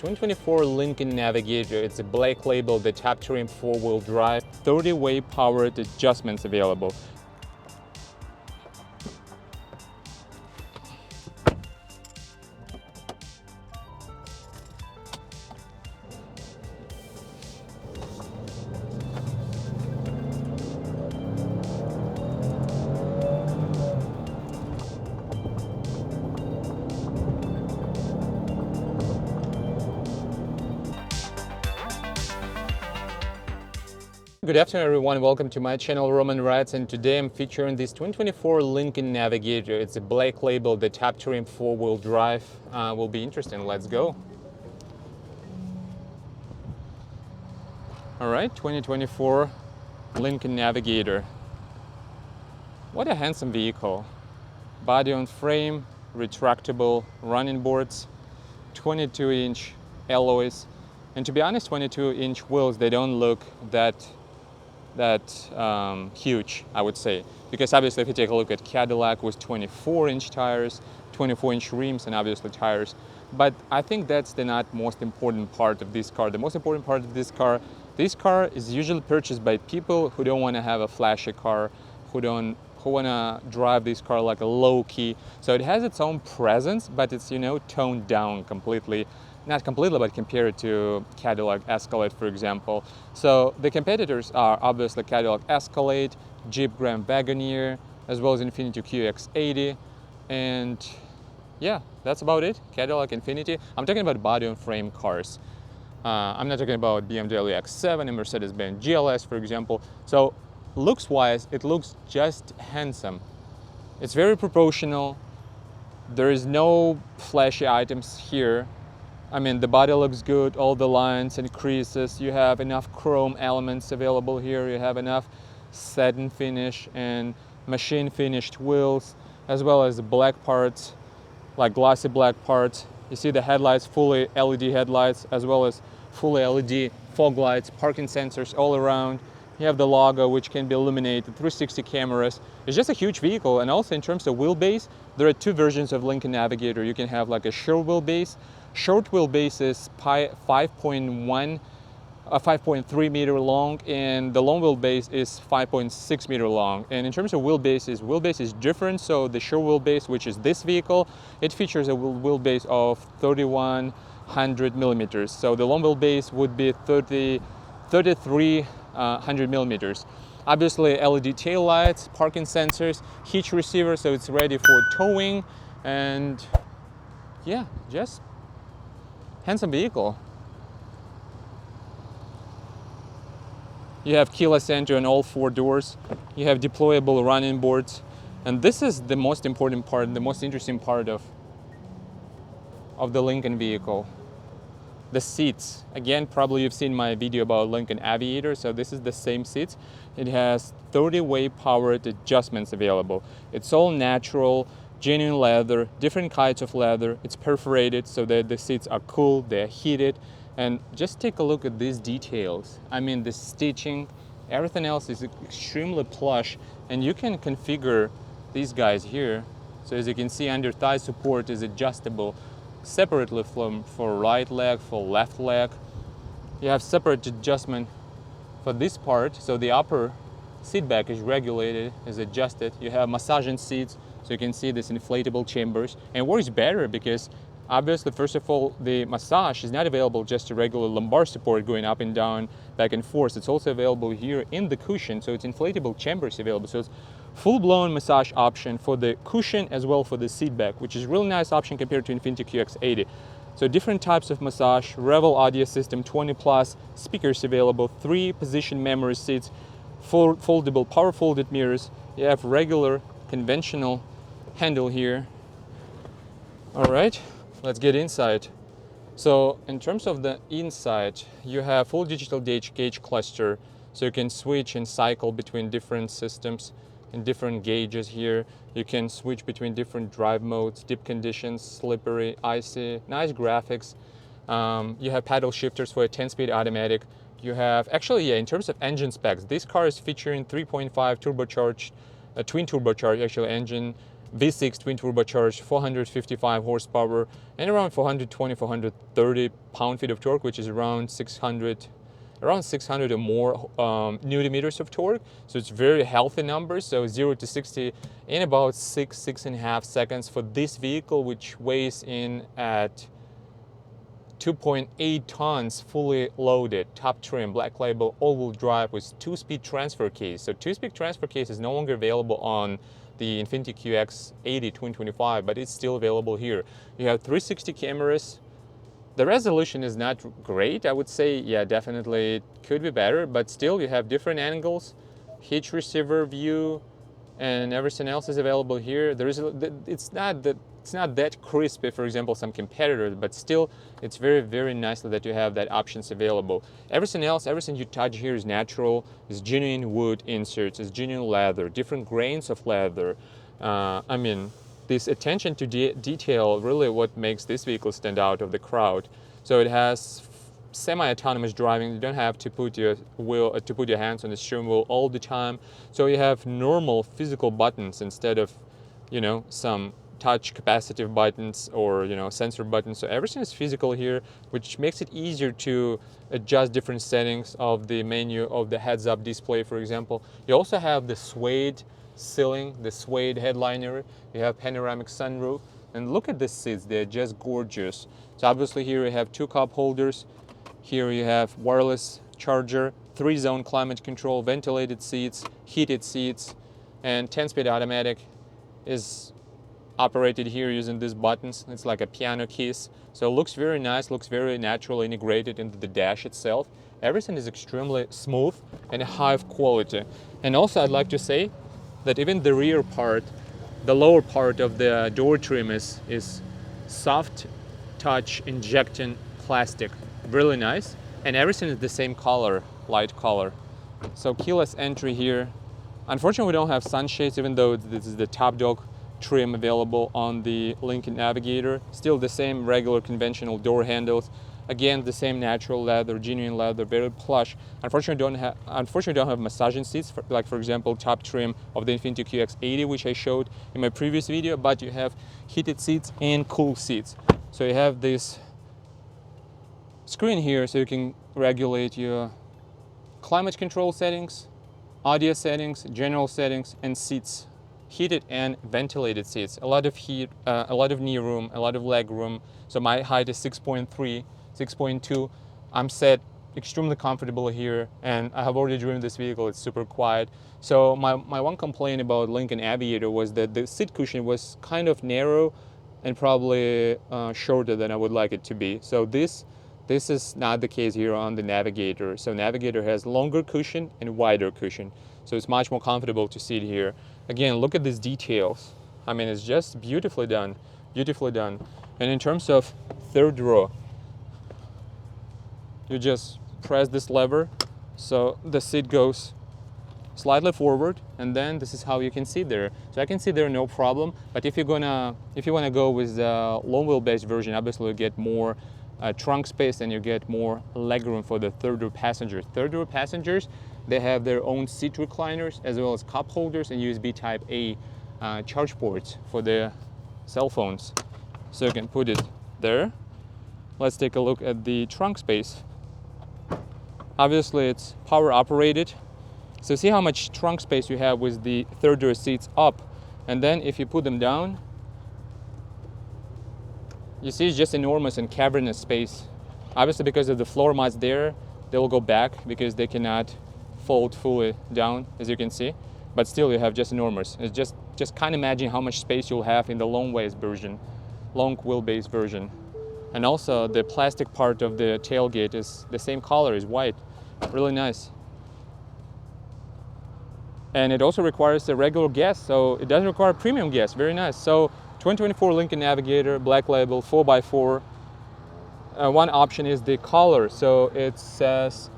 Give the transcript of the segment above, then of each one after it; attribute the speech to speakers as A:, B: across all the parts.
A: 2024 Lincoln Navigator. It's a black label, the top trim 4-wheel drive, 30-way powered adjustments available. Good afternoon everyone, welcome to my channel Roman Rides, and today I'm featuring this 2024 Lincoln Navigator. It's a black label, the top trim 4-wheel drive. Will be interesting, let's go. Alright, 2024 Lincoln Navigator. What a handsome vehicle. Body on frame, retractable running boards, 22-inch alloys, and to be honest, 22-inch wheels, they don't look that huge, I would say, because obviously if you take a look at Cadillac with 24-inch tires, 24-inch rims, and obviously tires, but I think that's the not most important part of this car. The most important part of this car is usually purchased by people who don't want to have a flashy car, who want to drive this car like a low-key. So it has its own presence, but it's, you know, toned down completely. Not completely, but compared to Cadillac Escalade, for example. So the competitors are obviously Cadillac Escalade, Jeep Grand Wagoneer, as well as Infiniti QX80, and yeah, that's about it. Cadillac, Infiniti. I'm talking about body on frame cars. I'm not talking about BMW X7 and Mercedes-Benz GLS, for example. So looks-wise, it looks just handsome. It's very proportional. There is no flashy items here. I mean, the body looks good, all the lines and creases. You have enough chrome elements available here. You have enough satin finish and machine finished wheels, as well as black parts, like glossy black parts. You see the headlights, fully LED headlights, as well as fully LED fog lights, parking sensors all around. You have the logo, which can be illuminated, 360 cameras. It's just a huge vehicle. And also in terms of wheelbase, there are two versions of Lincoln Navigator. You can have like a short wheelbase. Short wheelbase is 5.3 meter long, and the long wheelbase is 5.6 meter long. And in terms of wheelbase is different. So the short wheelbase, which is this vehicle, it features a wheelbase of 3,100 millimeters. So the long wheelbase would be 3,300 millimeters. Obviously LED tail lights, parking sensors, hitch receiver, so it's ready for towing, and yeah, just handsome vehicle. You have keyless entry on all 4 doors. You have deployable running boards, and this is the most important part, the most interesting part of the Lincoln vehicle. The seats. Again, probably you've seen my video about Lincoln Aviator, so this is the same seats. It has 30-way powered adjustments available. It's all natural, genuine leather, different kinds of leather. It's perforated so that the seats are cool, they're heated. And just take a look at these details. I mean, the stitching, everything else is extremely plush, and you can configure these guys here. So as you can see, under thigh support is adjustable separately for right leg, for left leg. You have separate adjustment for this part, so the upper seat back is regulated, is adjusted. You have massaging seats, so you can see these inflatable chambers. And it works better because obviously, first of all, the massage is not available just a regular lumbar support going up and down, back and forth. It's also available here in the cushion, so it's inflatable chambers available. So it's full-blown massage option for the cushion as well for the seat back, which is a really nice option compared to Infiniti QX80. So different types of massage, Revel audio system, 20+ speakers available, 3 position memory seats, foldable, power folded mirrors. You have regular, conventional handle here. All right, let's get inside. So in terms of the inside, you have full digital gauge cluster, so you can switch and cycle between different systems and different gauges here. You can switch between different drive modes, deep conditions, slippery, icy, nice graphics. You have paddle shifters for a 10-speed automatic. You have, actually, yeah, in terms of engine specs, this car is featuring 3.5 turbocharged, twin turbocharged actually engine V6 twin turbocharged, 455 horsepower, and around 420, 430 pound-feet of torque, which is around 600 or more newton meters of torque. So it's very healthy numbers. So 0 to 60 in about 6.5 seconds for this vehicle, which weighs in at 2.8 tons, fully loaded, top trim, black label, all-wheel drive with 2-speed transfer case. So 2-speed transfer case is no longer available on the Infiniti QX80 2025, but it's still available here. You have 360 cameras. The resolution is not great, I would say. Yeah, definitely it could be better, but still you have different angles, hitch receiver view, and everything else is available here. It's not that crispy, for example, some competitors, but still it's very, very nicely that you have that options available. Everything else, everything you touch here is natural, is genuine wood inserts, is genuine leather, different grains of leather. I mean, this attention to detail really what makes this vehicle stand out of the crowd. So it has semi-autonomous driving. You don't have to put your hands on the steering wheel all the time. So you have normal physical buttons instead of, some touch capacitive buttons or sensor buttons. So everything is physical here, which makes it easier to adjust different settings of the menu of the heads-up display, for example. You also have the suede ceiling, the suede headliner. You have panoramic sunroof, and look at the seats, they're just gorgeous. So obviously here you have 2 cup holders. Here you have wireless charger, 3-zone climate control, ventilated seats, heated seats, and 10-speed automatic is operated here using these buttons. It's like a piano keys. So it looks very nice, looks very natural, integrated into the dash itself. Everything is extremely smooth and high quality. And also I'd like to say that even the rear part, the lower part of the door trim is soft touch injecting plastic. Really nice. And everything is the same color, light color. So keyless entry here. Unfortunately, we don't have sunshades, even though this is the top dog trim available on the Lincoln Navigator. Still the same regular conventional door handles. Again, the same natural leather, genuine leather, very plush. Unfortunately, don't have massaging seats, for example, top trim of the Infiniti QX80, which I showed in my previous video, but you have heated seats and cool seats. So you have this screen here so you can regulate your climate control settings, audio settings, general settings, and seats. Heated and ventilated seats. A lot of heat, a lot of knee room, a lot of leg room. So my height is 6.3, 6.2. I'm set extremely comfortable here, and I have already driven this vehicle. It's super quiet. So my one complaint about Lincoln Navigator was that the seat cushion was kind of narrow and probably shorter than I would like it to be. So this is not the case here on the Navigator. So Navigator has longer cushion and wider cushion. So it's much more comfortable to sit here. Again, look at these details. I mean, it's just beautifully done, beautifully done. And in terms of third row, you just press this lever, so the seat goes slightly forward, and then this is how you can sit there. So I can sit there no problem. But if you wanna go with the long wheelbase version, obviously you get more trunk space and you get more legroom for the third row passengers. Third row passengers, they have their own seat recliners as well as cup holders and USB Type A charge ports for their cell phones. So you can put it there. Let's take a look at the trunk space. Obviously it's power operated. So see how much trunk space you have with the third row seats up. And then if you put them down, you see it's just enormous and cavernous space. Obviously because of the floor mats there, they will go back because they cannot fold fully down, as you can see. But still you have just enormous. It's just can't imagine how much space you'll have in the long wheelbase version. And also the plastic part of the tailgate is the same color, is white. Really nice. And it also requires a regular gas, so it doesn't require premium gas. Very nice. So 2024 Lincoln Navigator, black label, 4x4. One option is the color. So it says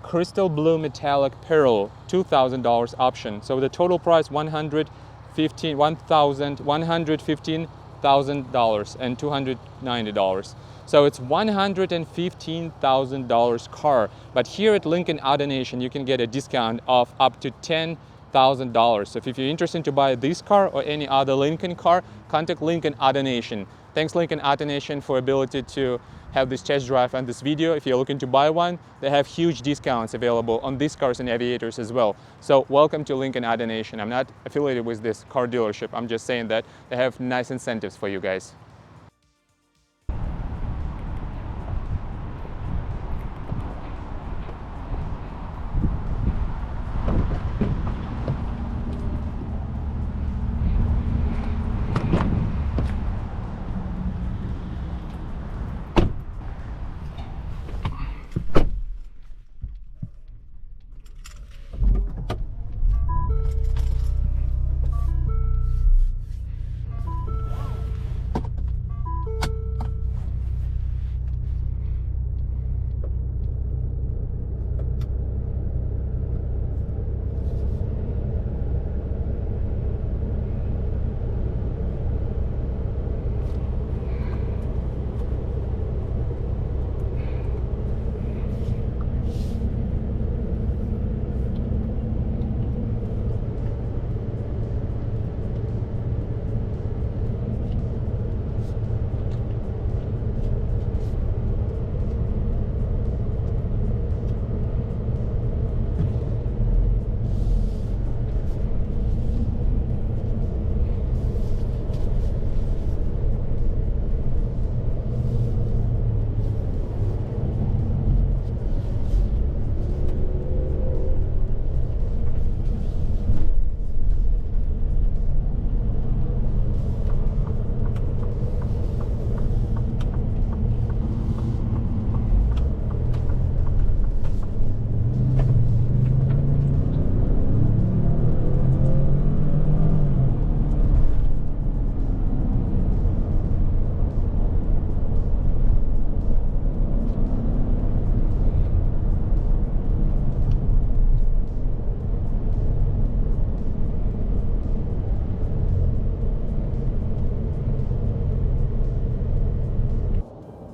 A: crystal blue metallic pearl, $2,000 option. So the total price $115,000 and $290. So it's $115,000 car. But here at Lincoln AutoNation, you can get a discount of up to $10,000 $100,000. So if you're interested to buy this car or any other Lincoln car, contact Lincoln Autonation. Thanks Lincoln Autonation for ability to have this test drive and this video. If you're looking to buy one, they have huge discounts available on these cars and Navigators as well. So welcome to Lincoln Autonation. I'm not affiliated with this car dealership. I'm just saying that they have nice incentives for you guys.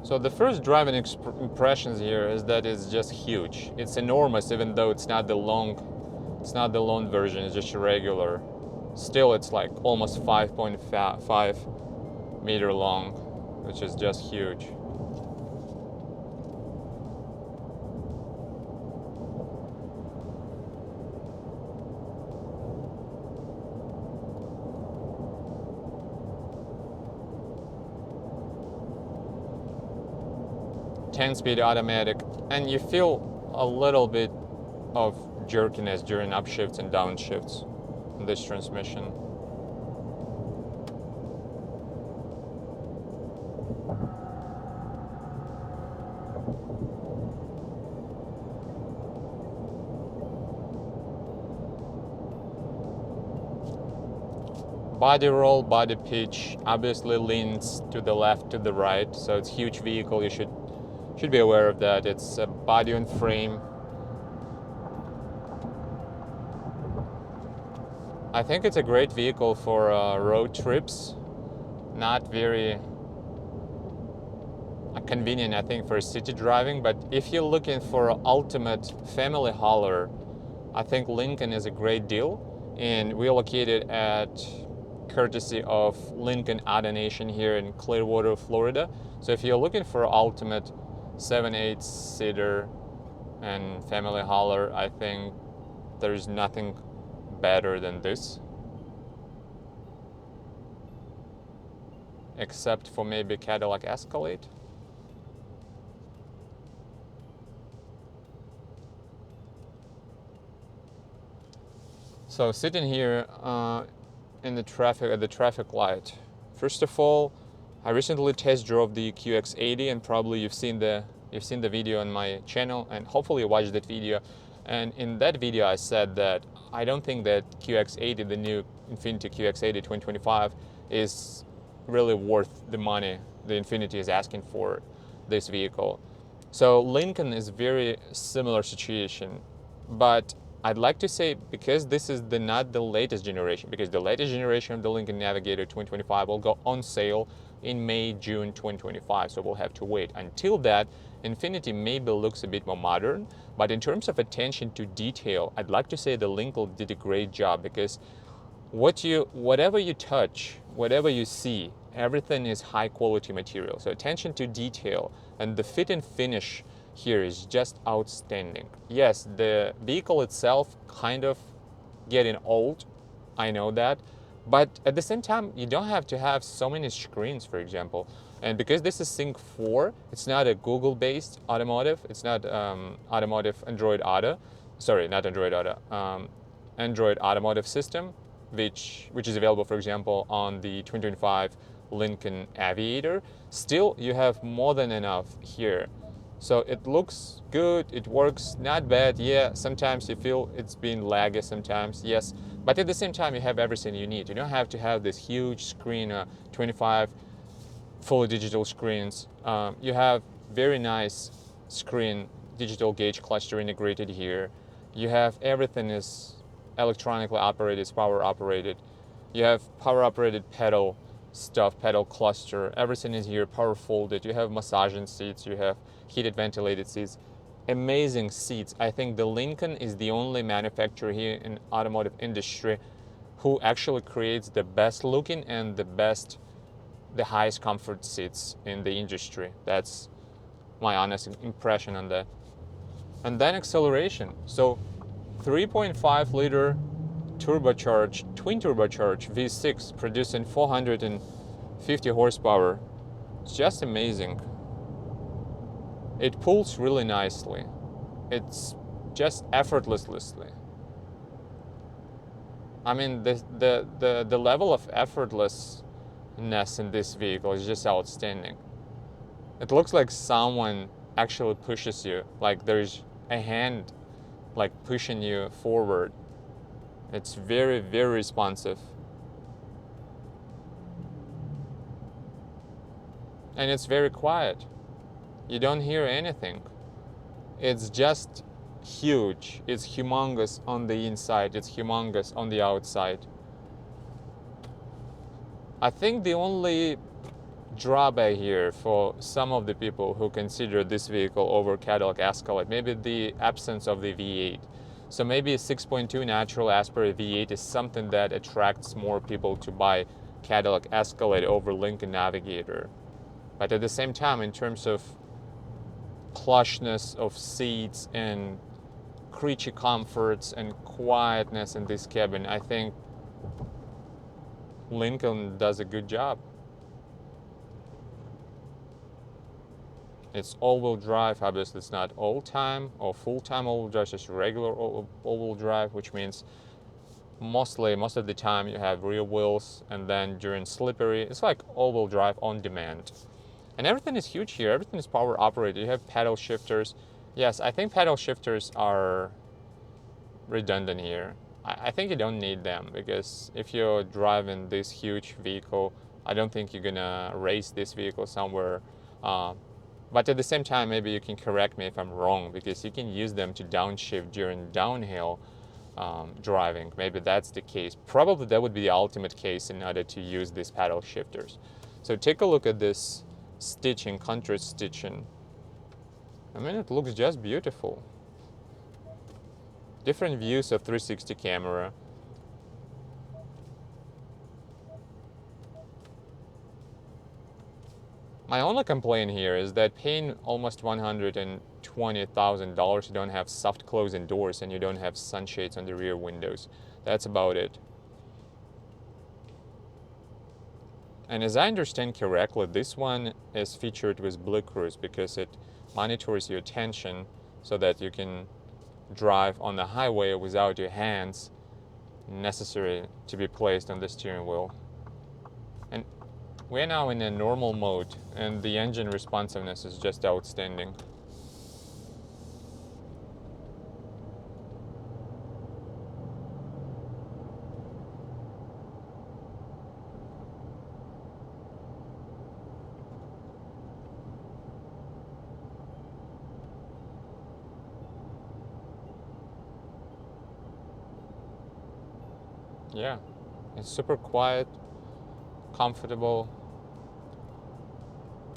A: So the first driving impressions here is that it's just huge. It's enormous, even though it's not the long version. It's just a regular. Still, it's like almost 5.5 meter long, which is just huge. Ten-speed automatic, and you feel a little bit of jerkiness during upshifts and downshifts in this transmission. Body roll, body pitch obviously leans to the left, to the right, so it's a huge vehicle. You should be aware of that. It's a body and frame. I think it's a great vehicle for road trips. Not very convenient, I think, for city driving, but if you're looking for an ultimate family hauler, I think Lincoln is a great deal. And we're located at courtesy of Lincoln Autonation here in Clearwater, Florida. So if you're looking for ultimate 7-8 seater and family hauler, I think there's nothing better than this, except for maybe Cadillac Escalade. So sitting here in the traffic, at the traffic light, first of all, I recently test drove the QX80, and probably you've seen the video on my channel, and hopefully you watched that video. And in that video I said that I don't think that QX80, the new Infiniti QX80 2025, is really worth the money the Infiniti is asking for this vehicle. So Lincoln is very similar situation, but I'd like to say, because this is not the latest generation, because the latest generation of the Lincoln Navigator 2025 will go on sale in May, June 2025, so we'll have to wait. Until that, Infiniti maybe looks a bit more modern, but in terms of attention to detail, I'd like to say the Lincoln did a great job, because whatever you touch, whatever you see, everything is high quality material. So attention to detail and the fit and finish here is just outstanding. Yes, the vehicle itself kind of getting old, I know that, but at the same time, you don't have to have so many screens, for example. And because this is Sync 4, it's not a Google-based automotive. It's not automotive Android Auto. Sorry, not Android Auto. Android automotive system, which is available, for example, on the 2025 Lincoln Navigator. Still, you have more than enough here. So it looks good, it works not bad. Yeah, sometimes you feel it's being laggy sometimes, yes. But at the same time, you have everything you need. You don't have to have this huge screen, 25 fully digital screens. You have very nice screen, digital gauge cluster integrated here. You have everything is electronically operated, it's power operated. You have power operated pedal stuff, pedal cluster, everything is here, power folded. You have massaging seats, you have heated ventilated seats, amazing seats. I think the Lincoln is the only manufacturer here in automotive industry who actually creates the best looking and the highest comfort seats in the industry. That's my honest impression on that. And then acceleration. So 3.5 liter turbocharged, twin turbocharged V6 producing 450 horsepower. It's just amazing. It pulls really nicely. It's just effortlessly. I mean, the level of effortlessness in this vehicle is just outstanding. It looks like someone actually pushes you, like there's a hand like pushing you forward. It's very, very responsive. And it's very quiet. You don't hear anything. It's just huge. It's humongous on the inside. It's humongous on the outside. I think the only drawback here for some of the people who consider this vehicle over Cadillac Escalade, maybe the absence of the V8. So maybe a 6.2 natural aspirated V8 is something that attracts more people to buy Cadillac Escalade over Lincoln Navigator. But at the same time, in terms of plushness of seats and creature comforts and quietness in this cabin, I think Lincoln does a good job. It's all-wheel drive. Obviously, it's not all-time or full-time all-wheel drive, it's just regular all-wheel drive, which means most of the time you have rear wheels, and then during slippery, it's like all-wheel drive on demand. And everything is huge here. Everything is power operated. You have pedal shifters. Yes, I think pedal shifters are redundant here. I think you don't need them, because if you're driving this huge vehicle, I don't think you're gonna race this vehicle somewhere. But at the same time, maybe you can correct me if I'm wrong, because you can use them to downshift during downhill driving. Maybe that's the case. Probably that would be the ultimate case in order to use these paddle shifters. So take a look at this stitching, contrast stitching. I mean, it looks just beautiful. Different views of 360 camera. My only complaint here is that paying almost $120,000, you don't have soft closing doors and you don't have sunshades on the rear windows. That's about it. And as I understand correctly, this one is featured with Blue Cruise because it monitors your attention so that you can drive on the highway without your hands necessary to be placed on the steering wheel. And we're now in a normal mode, and the engine responsiveness is just outstanding. Yeah, it's super quiet, comfortable.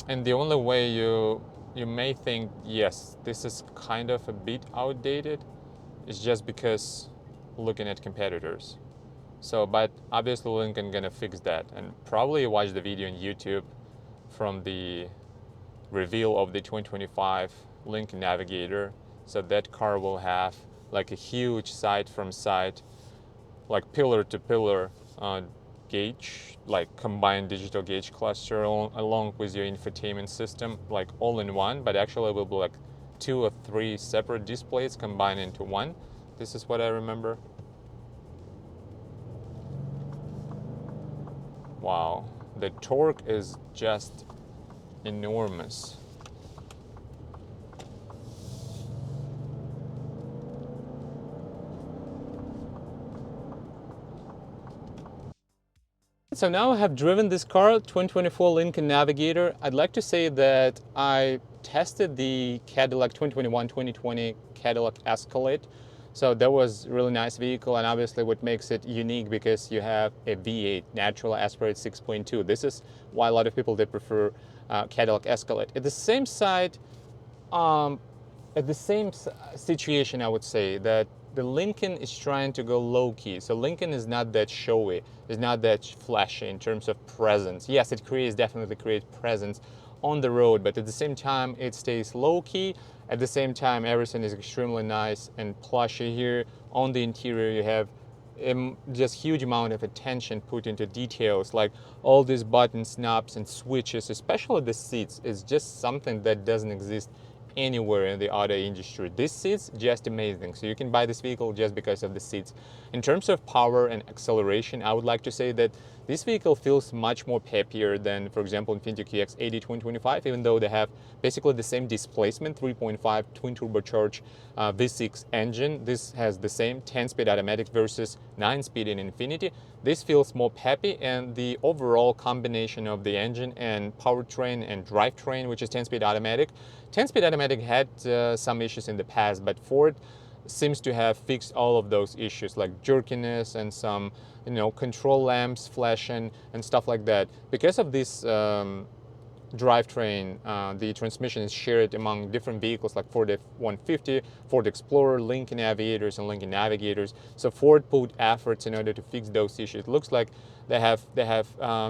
A: And the only way you you may think, yes, this is kind of a bit outdated. It's just because looking at competitors. So, but obviously Lincoln gonna fix that, and probably watch the video on YouTube from the reveal of the 2025 Lincoln Navigator. So that car will have like a huge side from side, like pillar to pillar gauge, like combined digital gauge cluster along with your infotainment system, like all in one, but actually it will be like 2 or 3 separate displays combined into one. This is what I remember. Wow, the torque is just enormous. So now I have driven this car, 2024 Lincoln Navigator. I'd like to say that I tested the Cadillac 2021-2020 Cadillac Escalade. So that was a really nice vehicle, and obviously what makes it unique because you have a V8 natural aspirated 6.2. This is why a lot of people they prefer Cadillac Escalade. At the same side, at the same situation, I would say that the Lincoln is trying to go low-key. So Lincoln is not that showy, is not that flashy in terms of presence. Yes, it definitely creates presence on the road, but at the same time, it stays low-key. At the same time, everything is extremely nice and plushy here. On the interior, you have just huge amount of attention put into details, like all these buttons, knobs, and switches, especially the seats, is just something that doesn't exist anywhere in the auto industry. This seat's just amazing. So you can buy this vehicle just because of the seats. In terms of power and acceleration, I would like to say that this vehicle feels much more peppier than, for example, Infiniti QX80 2025, even though they have basically the same displacement, 3.5 twin turbocharged V6 engine. This has the same 10-speed automatic versus 9-speed in Infiniti. This feels more peppy, and the overall combination of the engine and powertrain and drivetrain, which is 10-speed automatic. 10-speed automatic had some issues in the past, but Ford seems to have fixed all of those issues, like jerkiness and some, control lamps flashing and stuff like that. Because of this drivetrain, the transmission is shared among different vehicles like Ford F-150, Ford Explorer, Lincoln Aviators, and Lincoln Navigators. So Ford put efforts in order to fix those issues. It looks like they have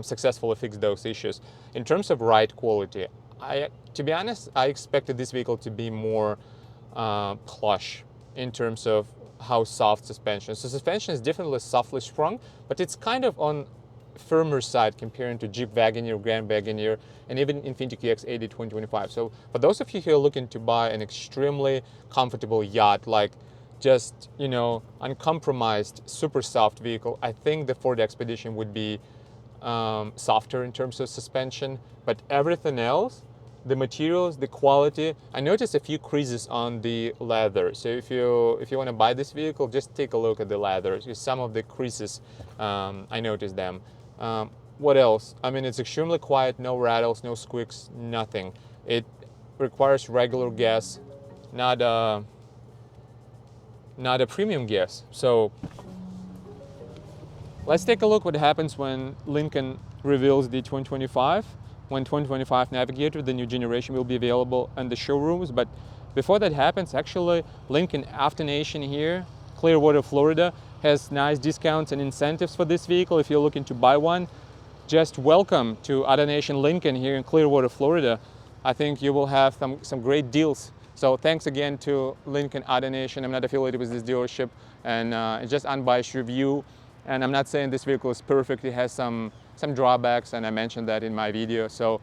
A: successfully fixed those issues. In terms of ride quality, to be honest, I expected this vehicle to be more plush in terms of how soft suspension. So suspension is definitely softly sprung, but it's kind of on firmer side comparing to Jeep Wagoneer, Grand Wagoneer, and even Infiniti QX80 2025. So for those of you who are looking to buy an extremely comfortable yacht, like just, uncompromised, super soft vehicle, I think the Ford Expedition would be softer in terms of suspension, but everything else, the materials, the quality. I noticed a few creases on the leather. So if you want to buy this vehicle, just take a look at the leather. Some of the creases, I noticed them. What else? I mean, it's extremely quiet, no rattles, no squeaks, nothing. It requires regular gas, not a premium gas. So let's take a look what happens when Lincoln reveals the 2025. When 2025 Navigator, the new generation, will be available in the showrooms. But before that happens, actually, Lincoln AutoNation here, Clearwater, Florida, has nice discounts and incentives for this vehicle. If you're looking to buy one, just welcome to AutoNation Lincoln here in Clearwater, Florida. I think you will have some great deals. So thanks again to Lincoln AutoNation. I'm not affiliated with this dealership, and it's just unbiased review. And I'm not saying this vehicle is perfect. It has some drawbacks, and I mentioned that in my video. So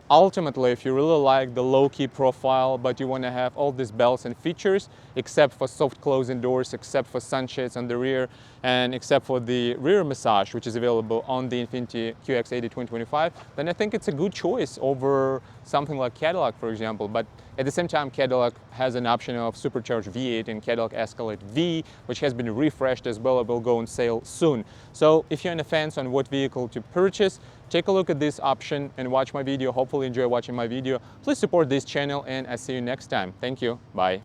A: ultimately, if you really like the low-key profile, but you want to have all these bells and features, except for soft closing doors, except for sunshades on the rear, and except for the rear massage, which is available on the Infiniti QX80 2025, then I think it's a good choice over something like Cadillac, for example. But at the same time, Cadillac has an option of supercharged V8 and Cadillac Escalade V, which has been refreshed as well. It will go on sale soon. So if you're on the fence on what vehicle to purchase, take a look at this option and watch my video. Hopefully enjoy watching my video. Please support this channel, and I'll see you next time. Thank you. Bye.